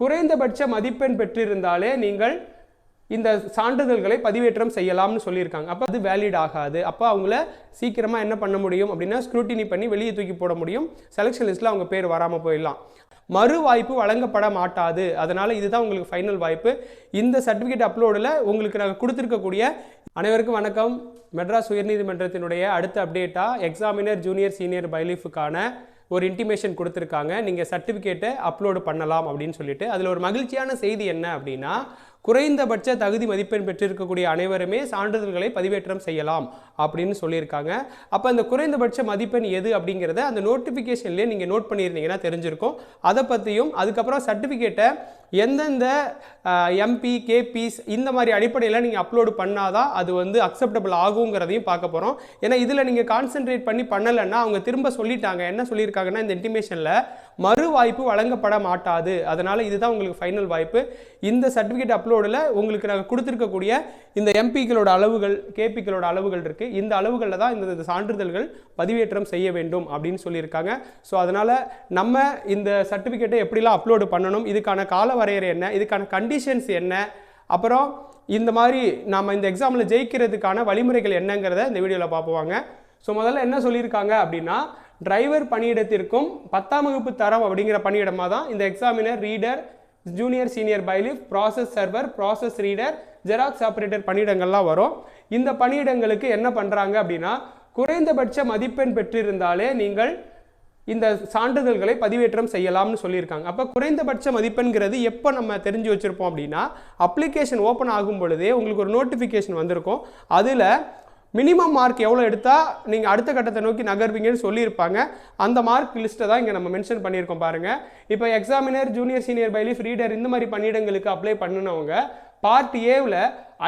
குறைந்தபட்ச மதிப்பெண் பெற்றிருந்தாலே நீங்கள் இந்த சான்றிதழ்களை பதிவேற்றம் செய்யலாம்னு சொல்லியிருக்காங்க. அப்போ அது வேலிட் ஆகாது. அப்போ அவங்கள சீக்கிரமாக என்ன பண்ண முடியும் அப்படின்னா ஸ்க்ரூட்டினி பண்ணி வெளியே தூக்கி போட முடியும். செலெக்ஷன் லிஸ்ட்டில் அவங்க பேர் வராமல் போயிடலாம். மறு வாய்ப்பு வழங்கப்பட மாட்டாது. அதனால் இதுதான் உங்களுக்கு ஃபைனல் வாய்ப்பு. இந்த சர்டிஃபிகேட் அப்லோடில் உங்களுக்கு நாங்கள் கொடுத்துருக்கக்கூடிய அனைவருக்கும் வணக்கம். மெட்ராஸ் உயர்நீதிமன்றத்தினுடைய அடுத்த அப்டேட்டாக எக்ஸாமினர் ஜூனியர் சீனியர் பைலீஃபுக்கான ஒரு இன்டிமேஷன் கொடுத்துருக்காங்க. நீங்கள் சர்டிஃபிகேட்டை அப்லோடு பண்ணலாம் அப்படின்னு சொல்லிட்டு. அதில் ஒரு மகிழ்ச்சியான செய்தி என்ன அப்படின்னா, குறைந்தபட்ச தகுதி மதிப்பெண் பெற்றிருக்கக்கூடிய அனைவருமே சான்றிதழ்களை பதிவேற்றம் செய்யலாம் அப்படின்னு சொல்லியிருக்காங்க. அப்போ அந்த குறைந்தபட்ச மதிப்பெண் எது அப்படிங்கிறத அந்த நோட்டிஃபிகேஷன்லேயே நீங்கள் நோட் பண்ணியிருந்தீங்கன்னா தெரிஞ்சிருக்கும். அதை பற்றியும் அதுக்கப்புறம் சர்டிஃபிகேட்டை எந்தெந்த எம்பி கேபிஸ் இந்த மாதிரி அடிப்படையில் நீங்கள் அப்லோடு பண்ணாதான் அது வந்து அக்செப்டபிள் ஆகுங்கிறதையும் பார்க்க போகிறோம். ஏன்னா இதில் நீங்கள் கான்சென்ட்ரேட் பண்ணி பண்ணலைன்னா அவங்க திரும்ப சொல்லிட்டாங்க. என்ன சொல்லியிருக்காங்கன்னா, இந்த இன்டிமேஷனில் மறு வாய்ப்பு வழங்கப்பட மாட்டாது. அதனால் இதுதான் உங்களுக்கு ஃபைனல் வாய்ப்பு. இந்த சர்டிஃபிகேட் அப்லோடில் உங்களுக்கு நாங்கள் கொடுத்துருக்கக்கூடிய இந்த எம்பிக்களோட அளவுகள் கேபிக்களோட அளவுகள் இருக்குது. இந்த அளவுகளில் தான் இந்த சான்றிதழ்கள் பதிவேற்றம் செய்ய வேண்டும் அப்படின்னு சொல்லியிருக்காங்க. ஸோ அதனால் நம்ம இந்த சர்டிஃபிகேட்டை எப்படிலாம் அப்லோடு பண்ணணும், இதுக்கான கால வரையறை என்ன, இதுக்கான கண்டிஷன்ஸ் என்ன, அப்புறம் இந்த மாதிரி நாம் இந்த எக்ஸாமில் ஜெயிக்கிறதுக்கான வழிமுறைகள் என்னங்கிறத இந்த வீடியோவில் பார்ப்போங்க. ஸோ முதல்ல என்ன சொல்லியிருக்காங்க அப்படின்னா, டிரைவர் பணியிடத்திற்கும் 10ஆம் வகுப்பு தரம் அப்படிங்கிற பணியிடமாக தான் இந்த examiner reader junior senior bailiff process server process reader xerox operator பணியிடங்கள்லாம் வரும். இந்த பணியிடங்களுக்கு என்ன பண்ணுறாங்க அப்படின்னா, குறைந்தபட்ச மதிப்பெண் பெற்றிருந்தாலே நீங்கள் இந்த சான்றிதழ்களை பதிவேற்றம் செய்யலாம்னு சொல்லியிருக்காங்க. அப்போ குறைந்தபட்ச மதிப்பெண்கிறது எப்போ நம்ம தெரிஞ்சு வச்சுருப்போம் அப்படின்னா, அப்ளிகேஷன் ஓப்பன் ஆகும் பொழுதே உங்களுக்கு ஒரு நோட்டிஃபிகேஷன் வந்திருக்கும். அதில் மினிமம் மார்க் எவ்வளோ எடுத்தால் நீங்கள் அடுத்த கட்டத்தை நோக்கி நகர்வீங்கன்னு சொல்லியிருப்பாங்க. அந்த மார்க் லிஸ்ட்டை தான் இங்கே நம்ம மென்ஷன் பண்ணியிருக்கோம் பாருங்கள். இப்போ examiner junior senior bailiff reader இந்த மாதிரி பணியிடங்களுக்கு அப்ளை பண்ணினவங்க பார்ட் ஏவில்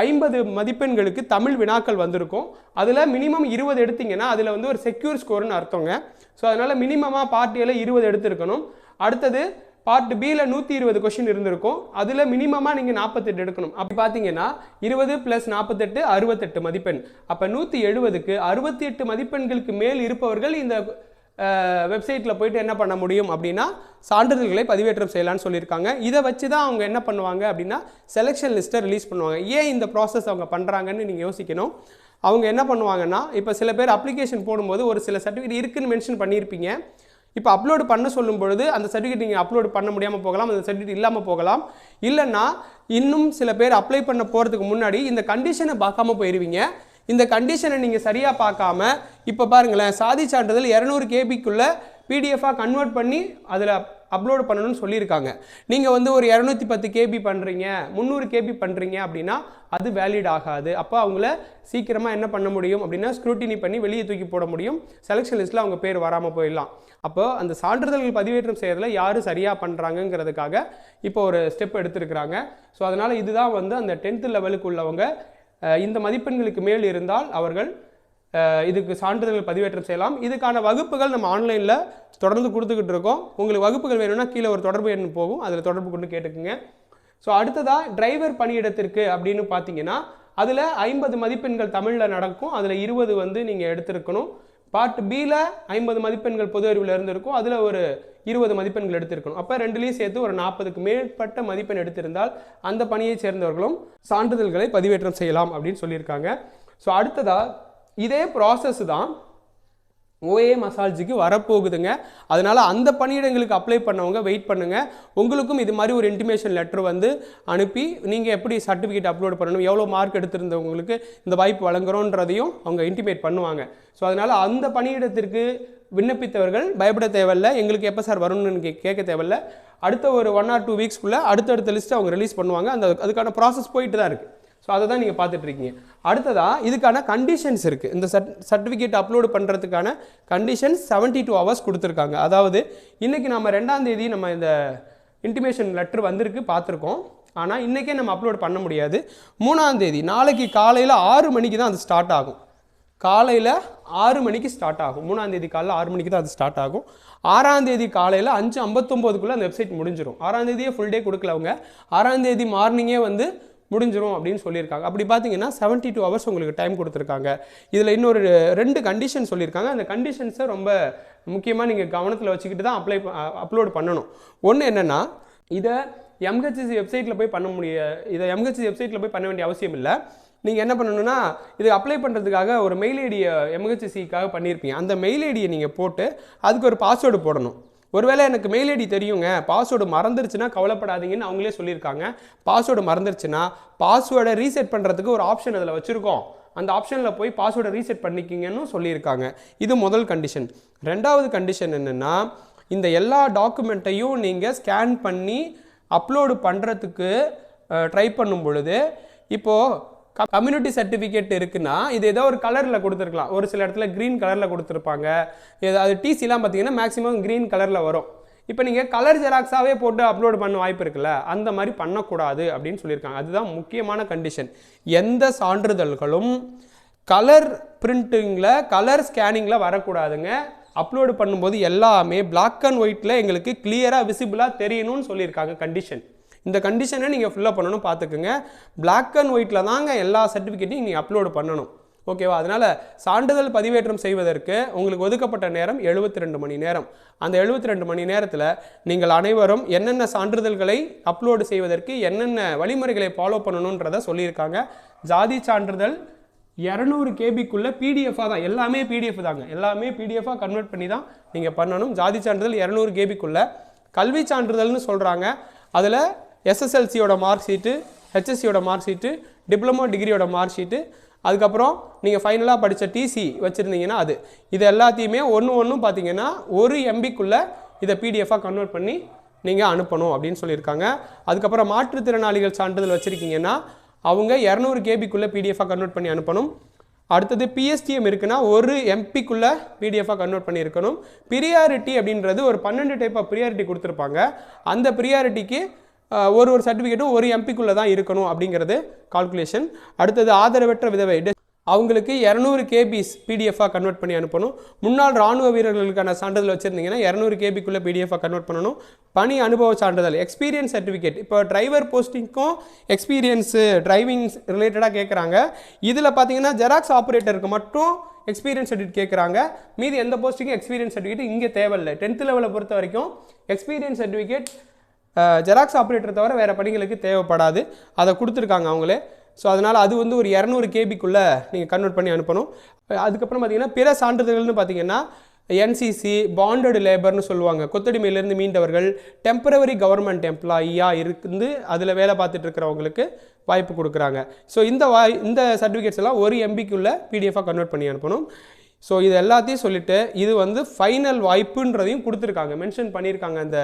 50 மதிப்பெண்களுக்கு தமிழ் வினாக்கள் வந்திருக்கும். அதில் மினிமம் 20 எடுத்தீங்கன்னா அதில் வந்து ஒரு செக்யூர் ஸ்கோர்னு அர்த்தங்க. ஸோ அதனால் மினிமமாக பார்ட் ஏல 20 எடுத்திருக்கணும். அடுத்தது பார்ட் பியில் 120 கொஸ்டின் இருந்திருக்கும். அதில் மினிமமாக நீங்கள் 48 எடுக்கணும். அப்படி பார்த்தீங்கன்னா 20 + 48 68 மதிப்பெண். அப்போ 170க்கு 68 மதிப்பெண்களுக்கு மேல் இருப்பவர்கள் இந்த வெப்சைட்டில் போயிட்டு என்ன பண்ண முடியும் அப்படின்னா சான்றிதழ்களை பதிவேற்றம் செய்யலான்னு சொல்லியிருக்காங்க. இதை வச்சு தான் அவங்க என்ன பண்ணுவாங்க அப்படின்னா செலெக்ஷன் லிஸ்ட்டை ரிலீஸ் பண்ணுவாங்க. ஏன் இந்த ப்ராசஸ் அவங்க பண்ணுறாங்கன்னு நீங்கள் யோசிக்கணும். அவங்க என்ன பண்ணுவாங்கன்னா, இப்போ சில பேர் அப்ளிகேஷன் போடும்போது ஒரு சில சர்டிஃபிகேட் இருக்குன்னு மென்ஷன் பண்ணியிருப்பீங்க. இப்போ அப்லோடு பண்ண சொல்லும் பொழுது அந்த சர்டிஃபிகேட் நீங்கள் அப்லோடு பண்ண முடியாமல் போகலாம், அந்த சர்டிஃபிகேட் இல்லாமல் போகலாம். இல்லைன்னா இன்னும் சில பேர் அப்ளை பண்ண போகிறதுக்கு முன்னாடி இந்த கண்டிஷனை பார்க்காம போயிடுவீங்க. இந்த கண்டிஷனை நீங்கள் சரியாக பார்க்காம இப்போ பாருங்களேன், சாதி சான்றிதழ் 200 கேபிக்குள்ளே பிடிஎஃபாக கன்வெர்ட் பண்ணி அதில் அப்லோடு பண்ணணும்னு சொல்லியிருக்காங்க. நீங்கள் வந்து ஒரு 210 கேபி பண்ணுறீங்க, 300 கேபி பண்ணுறீங்க அப்படின்னா அது வேலிட் ஆகாது. அப்போ அவங்கள சீக்கிரமாக என்ன பண்ண முடியும் அப்படின்னா ஸ்க்ரூட்டினி பண்ணி வெளியே தூக்கி போட முடியும். செலெக்ஷன் லிஸ்ட்டில் அவங்க பேர் வராமல் போயிடலாம். அப்போ அந்த சான்றிதழ்கள் பதிவேற்றம் செய்கிறதுல யார் சரியாக பண்ணுறாங்கங்கிறதுக்காக இப்போ ஒரு ஸ்டெப் எடுத்திருக்கிறாங்க. ஸோ அதனால் இதுதான் வந்து அந்த 10th லெவலுக்கு உள்ளவங்க இந்த மதிப்பெண்களுக்கு மேல் இருந்தால் அவர்கள் இதுக்கு சான்றிதழ்கள் பதிவேற்றம் செய்யலாம். இதுக்கான வகுப்புகள் நம்ம ஆன்லைனில் தொடர்ந்து கொடுத்துக்கிட்டு இருக்கோம். உங்களுக்கு வகுப்புகள் வேணும்னா கீழே ஒரு தொடர்பு எண் போகும், அதில் தொடர்பு கொண்டு கேட்டுக்குங்க. ஸோ அடுத்ததாக டிரைவர் பணியிடத்திற்கு அப்படின்னு பார்த்தீங்கன்னா அதில் 50 மதிப்பெண்கள் தமிழில் நடக்கும். அதில் 20 வந்து நீங்கள் எடுத்திருக்கணும். பார்ட் பியில் 50 மதிப்பெண்கள் பொது அறிவில் இருந்திருக்கும். அதில் ஒரு 20 மதிப்பெண்கள் எடுத்திருக்கணும். அப்போ ரெண்டுலேயும் சேர்த்து ஒரு 40க்கு மேற்பட்ட மதிப்பெண் எடுத்திருந்தால் அந்த பணியை சேர்ந்தவர்களும் சான்றிதழ்களை பதிவேற்றம் செய்யலாம் அப்படின்னு சொல்லியிருக்காங்க. ஸோ அடுத்ததாக இதே ப்ராசஸ் தான் ஓஏ மசால்ஜிக்கு வரப்போகுதுங்க. அதனால் அந்த பணியிடங்களுக்கு அப்ளை பண்ணவங்க வெயிட் பண்ணுங்கள். உங்களுக்கும் இது மாதிரி ஒரு இன்டிமேஷன் லெட்டர் வந்து அனுப்பி நீங்கள் எப்படி சர்டிஃபிகேட் அப்லோட் பண்ணணும், எவ்வளோ மார்க் எடுத்திருந்தவங்களுக்கு இந்த வாய்ப்பு வழங்குறோன்றதையும் அவங்க இன்டிமேட் பண்ணுவாங்க. ஸோ அதனால் அந்த பணியிடத்திற்கு விண்ணப்பித்தவர்கள் பயப்பட தேவையில்லை. எங்களுக்கு எப்போ சார் வரணும்னு கேட்க தேவையில்லை. அடுத்த ஒரு 1 or 2 வீக்ஸ்க்குள்ளே அடுத்தடுத்த லிஸ்ட்டை அவங்க ரிலீஸ் பண்ணுவாங்க. அதுக்கான ப்ராசஸ் போயிட்டு தான் இருக்குது. ஸோ அதை தான் நீங்கள் பார்த்துட்ருக்கீங்க. அடுத்ததாக இதுக்கான கண்டிஷன்ஸ் இருக்குது. இந்த சர்டிஃபிகேட் அப்லோடு பண்ணுறதுக்கான கண்டிஷன்ஸ் 72 hours கொடுத்துருக்காங்க. அதாவது இன்றைக்கி நம்ம 2ஆம் தேதி நம்ம இந்த இன்டிமேஷன் லெட்டர் வந்திருக்கு பார்த்துருக்கோம். ஆனால் இன்றைக்கே நம்ம அப்லோட் பண்ண முடியாது. 3ஆம் தேதி நாளைக்கு காலையில் 6 மணிக்கு தான் அது ஸ்டார்ட் ஆகும். காலையில் 6 மணிக்கு ஸ்டார்ட் ஆகும். 3ஆம் தேதி காலையில் 6 மணிக்கு தான் அது ஸ்டார்ட் ஆகும். 6ஆம் தேதி காலையில் 5:59க்குள்ளே அந்த வெப்சைட் முடிஞ்சிடும். 6ஆம் தேதியே ஃபுல் டே கொடுக்கல அவங்க. 6ஆம் தேதி மார்னிங்கே வந்து முடிஞ்சிரும் அப்படின்னு சொல்லியிருக்காங்க. அப்படி பார்த்தீங்கன்னா 72 hours உங்களுக்கு டைம் கொடுத்துருக்காங்க. இதில் இன்னொரு 2 கண்டிஷன் சொல்லியிருக்காங்க. அந்த கண்டிஷன்ஸை ரொம்ப முக்கியமாக நீங்கள் கவனத்தில் வச்சுக்கிட்டு தான் அப்லோட் பண்ணணும். ஒன்று என்னென்னா, இதை MHC வெப்சைட்டில் போய் பண்ண இதை MHC வெப்சைட்டில் போய் பண்ண வேண்டிய அவசியம் இல்லை. நீங்கள் என்ன பண்ணணும்னா இது அப்ளை பண்ணுறதுக்காக ஒரு மெயில் ஐடியை MHCக்காக பண்ணியிருப்பீங்க. அந்த மெயில் ஐடியை நீங்கள் போட்டு அதுக்கு ஒரு பாஸ்வேர்டு போடணும். ஒருவேளை எனக்கு மெயில் ஐடி தெரியுங்க, பாஸ்வேர்டு மறந்துருச்சுன்னா கவலைப்படாதீங்கன்னு அவங்களே சொல்லியிருக்காங்க. பாஸ்வேர்டு மறந்துருச்சுன்னா பாஸ்வேர்டை ரீசெட் பண்ணுறதுக்கு ஒரு ஆப்ஷன் அதில் வச்சுருக்கோம். அந்த ஆப்ஷனில் போய் பாஸ்வேர்டை ரீசெட் பண்ணிக்கிங்கன்னு சொல்லியிருக்காங்க. இது முதல் கண்டிஷன். ரெண்டாவது கண்டிஷன் என்னென்னா, இந்த எல்லா டாக்குமெண்ட்டையும் நீங்கள் ஸ்கேன் பண்ணி அப்லோடு பண்ணுறதுக்கு ட்ரை பண்ணும் பொழுது, இப்போது கம்யூனிட்டி சர்டிஃபிகேட் இருக்குன்னா இது ஏதோ ஒரு கலரில் கொடுத்துருக்கலாம். ஒரு சில இடத்துல க்ரீன் கலரில் கொடுத்துருப்பாங்க. அது டிசிலாம் பார்த்தீங்கன்னா மேக்ஸிமம் க்ரீன் கலரில் வரும். இப்போ நீங்கள் கலர் ஜெராக்ஸாகவே போட்டு அப்லோடு பண்ண வாய்ப்பு இருக்குல்ல, அந்த மாதிரி பண்ணக்கூடாது அப்படின்னு சொல்லியிருக்காங்க. அதுதான் முக்கியமான கண்டிஷன். எந்த சான்றிதழ்களும் கலர் பிரிண்டிங்கில் கலர் ஸ்கேனிங்கில் வரக்கூடாதுங்க. அப்லோடு பண்ணும்போது எல்லாமே பிளாக் அண்ட் ஒயிட்டில் எங்களுக்கு கிளியராக விசிபிளாக தெரியணும்னு சொல்லியிருக்காங்க கண்டிஷன். இந்த கண்டிஷனை நீங்கள் ஃபுல்லாக பண்ணணும், பார்த்துக்குங்க. பிளாக் அண்ட் ஒயிட்டில் தாங்க எல்லா சர்டிஃபிகேட்டையும் நீங்கள் அப்லோடு பண்ணணும். ஓகேவா? அதனால் சான்றிதழ் பதிவேற்றம் செய்வதற்கு உங்களுக்கு ஒதுக்கப்பட்ட நேரம் 72 மணி நேரம். அந்த 72 மணி நேரத்தில் நீங்கள் அனைவரும் என்னென்ன சான்றிதழ்களை அப்லோடு செய்வதற்கு என்னென்ன வழிமுறைகளை ஃபாலோ பண்ணணுன்றதை சொல்லியிருக்காங்க. ஜாதி சான்றிதழ் 200 KBக்குள்ளே பிடிஎஃபாக தான், எல்லாமே பிடிஎஃப் தாங்க, எல்லாமே பிடிஎஃபாக கன்வெர்ட் பண்ணி தான் நீங்கள் பண்ணணும். ஜாதி சான்றிதழ் 200 KBக்குள்ளே. கல்வி சான்றிதழ்னு சொல்கிறாங்க. அதில் SSLCயோட மார்க் ஷீட்டு, HSCயோட மார்க் ஷீட்டு, டிப்ளமோ டிகிரியோட மார்க் ஷீட்டு, அதுக்கப்புறம் நீங்கள் ஃபைனலாக படித்த டிசி வச்சுருந்தீங்கன்னா அது, இது எல்லாத்தையுமே ஒன்றும் பார்த்தீங்கன்னா 1 MBக்குள்ளே இதை பிடிஎஃபாக கன்வெர்ட் பண்ணி நீங்கள் அனுப்பணும் அப்படின்னு சொல்லியிருக்காங்க. அதுக்கப்புறம் மாற்றுத்திறனாளிகள் சான்றிதழ் வச்சுருக்கீங்கன்னா அவங்க 200 KBக்குள்ளே பிடிஎஃபாக கன்வெர்ட் பண்ணி அனுப்பணும். அடுத்தது PSTM இருக்குன்னா 1 MPக்குள்ளே பிடிஎஃபாக கன்வெர்ட் பண்ணியிருக்கணும். ப்ரியாரிட்டி அப்படின்றது ஒரு 12 டைப் ஆஃப் ப்ரியாரிட்டி கொடுத்துருப்பாங்க. அந்த ப்ரியாரிட்டிக்கு ஒரு சர்டிஃபிகேட்டும் 1 MPக்குள்ளே தான் இருக்கணும் அப்படிங்கிறது கால்குலேஷன். அடுத்தது ஆதரவற்ற விதவை, அவங்களுக்கு 200 KB பிடிஎஃபாக கன்வெர்ட் பண்ணி அனுப்பணும். முன்னாள் இராணுவ வீரர்களுக்கான சான்றிதழ் வச்சுருந்தீங்கன்னா 200 KBக்குள்ளே பிடிஎஃபாக கன்வெர்ட் பண்ணணும். பணி அனுபவ சான்றிதழ், எக்ஸ்பீரியன்ஸ் சர்டிஃபிகேட், இப்போ டிரைவர் போஸ்டிங்க்கும் எக்ஸ்பீரியன்ஸு டிரைவிங் ரிலேட்டடாக கேட்குறாங்க. இதில் பார்த்தீங்கன்னா ஜெராக்ஸ் ஆப்ரேட்டருக்கு மட்டும் எக்ஸ்பீரியன்ஸ் சர்டிஃபிகேட் கேட்குறாங்க. மீதி எந்த போஸ்டிங்கும் எக்ஸ்பீரியன்ஸ் சர்டிஃபிகேட் இங்கே தேவையில்லை. 10th லெவலை பொறுத்த வரைக்கும் எக்ஸ்பீரியன்ஸ் சர்டிஃபிகேட் ஜெராக்ஸ் ஆப்ரேட்டர் தவிர வேறு பணிகளுக்கு தேவைப்படாது. அதை கொடுத்துருக்காங்க அவங்களே. ஸோ அதனால் அது வந்து ஒரு 200 KBக்குள்ளே நீங்கள் கன்வெர்ட் பண்ணி அனுப்பணும். அதுக்கப்புறம் பார்த்தீங்கன்னா பிற சான்றிதழ்கள்னு பார்த்தீங்கன்னா NCC, பாண்டட் லேபர்னு சொல்லுவாங்க, கொத்தடிமையிலேருந்து மீண்டவர்கள், டெம்பரவரி கவர்மெண்ட் எம்ப்ளாயியாக இருந்து அதில் வேலை பார்த்துட்டு இருக்கிறவங்களுக்கு வாய்ப்பு கொடுக்குறாங்க. ஸோ இந்த சர்டிஃபிகேட்ஸ் எல்லாம் 1 MBக்குள்ளே பிடிஎஃபாக கன்வெர்ட் பண்ணி அனுப்பணும். ஸோ இது எல்லாத்தையும் சொல்லிவிட்டு இது வந்து ஃபைனல் வாய்ப்புன்றதையும் கொடுத்துருக்காங்க, மென்ஷன் பண்ணியிருக்காங்க அந்த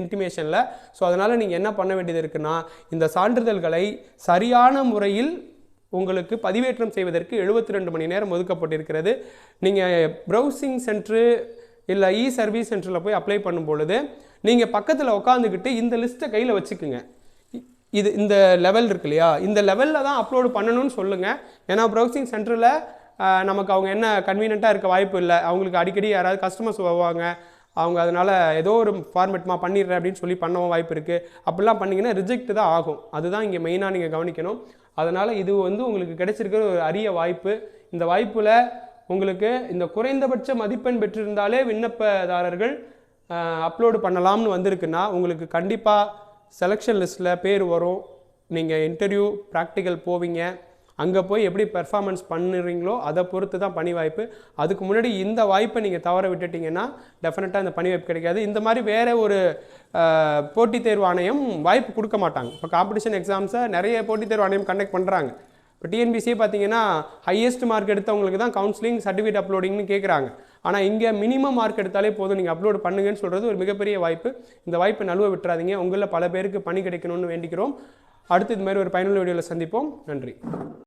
இன்டிமேஷனில். ஸோ அதனால் நீங்கள் என்ன பண்ண வேண்டியது இருக்குன்னா, இந்த சான்றிதழ்களை சரியான முறையில் உங்களுக்கு பதிவேற்றம் செய்வதற்கு 72 மணி நேரம் ஒதுக்கப்பட்டிருக்கிறது. நீங்கள் ப்ரௌசிங் சென்ட்ரு இல்லை சர்வீஸ் சென்டரில் போய் அப்ளை பண்ணும் பொழுது நீங்கள் பக்கத்தில் உட்காந்துக்கிட்டு இந்த லிஸ்ட்டை கையில் வச்சுக்குங்க. இது இந்த லெவல் இருக்கு இல்லையா, இந்த லெவலில் தான் அப்லோடு பண்ணணும்னு சொல்லுங்கள். ஏன்னா ப்ரௌசிங் சென்டரில் நமக்கு அவங்க என்ன கன்வீனியண்ட்டாக இருக்க வாய்ப்பு இல்லை. அவங்களுக்கு அடிக்கடி யாராவது கஸ்டமர்ஸ் வருவாங்க, அவங்க அதனால் ஏதோ ஒரு ஃபார்மேட்மா பண்ணிடுறேன் அப்படின்னு சொல்லி பண்ணவும் வாய்ப்பு இருக்குது. அப்படிலாம் பண்ணிங்கன்னா ரிஜெக்ட் தான் ஆகும். அதுதான் இங்கே மெயினாக நீங்கள் கவனிக்கணும். அதனால் இது வந்து உங்களுக்கு கிடைச்சிருக்கிற ஒரு அரிய வாய்ப்பு. இந்த வாய்ப்பில் உங்களுக்கு இந்த குறைந்தபட்ச மதிப்பெண் பெற்றிருந்தாலே விண்ணப்பதாரர்கள் அப்லோடு பண்ணலாம்னு வந்திருக்குன்னா உங்களுக்கு கண்டிப்பாக செலெக்ஷன் லிஸ்ட்டில் பேர் வரும். நீங்கள் இன்டர்வியூ ப்ராக்டிக்கல் போவீங்க. அங்கே போய் எப்படி பெர்ஃபார்மன்ஸ் பண்ணுறீங்களோ அதை பொறுத்து தான் பணி வாய்ப்பு. அதுக்கு முன்னாடி இந்த வாய்ப்பை நீங்கள் தவற விட்டுட்டிங்கன்னா டெஃபினட்டாக இந்த பணி வாய்ப்பு கிடைக்காது. இந்த மாதிரி வேறு ஒரு போட்டித் தேர்வு ஆணையம் வாய்ப்பு கொடுக்க மாட்டாங்க. இப்போ காம்படிஷன் எக்ஸாம்ஸை நிறைய போட்டித் தேர்வு ஆணையம் கண்டக்ட் பண்ணுறாங்க. இப்போ டிஎன்பிசியே பார்த்தீங்கன்னா ஹையஸ்ட் மார்க் எடுத்தவங்களுக்கு தான் கவுன்சிலிங் சர்டிஃபிகேட் அப்லோடிங்னு கேட்குறாங்க. ஆனால் இங்கே மினிமம் மார்க் எடுத்தாலே போதும், நீங்கள் அப்லோடு பண்ணுங்கன்னு சொல்கிறது ஒரு மிகப்பெரிய வாய்ப்பு. இந்த வாய்ப்பை நழுவ விட்டுறாதீங்க. உங்களில் பல பேருக்கு பணி கிடைக்கணும்னு வேண்டிக்கிறோம். அடுத்து இது மாதிரி ஒரு பயனுள்ள வீடியோவில் சந்திப்போம். நன்றி.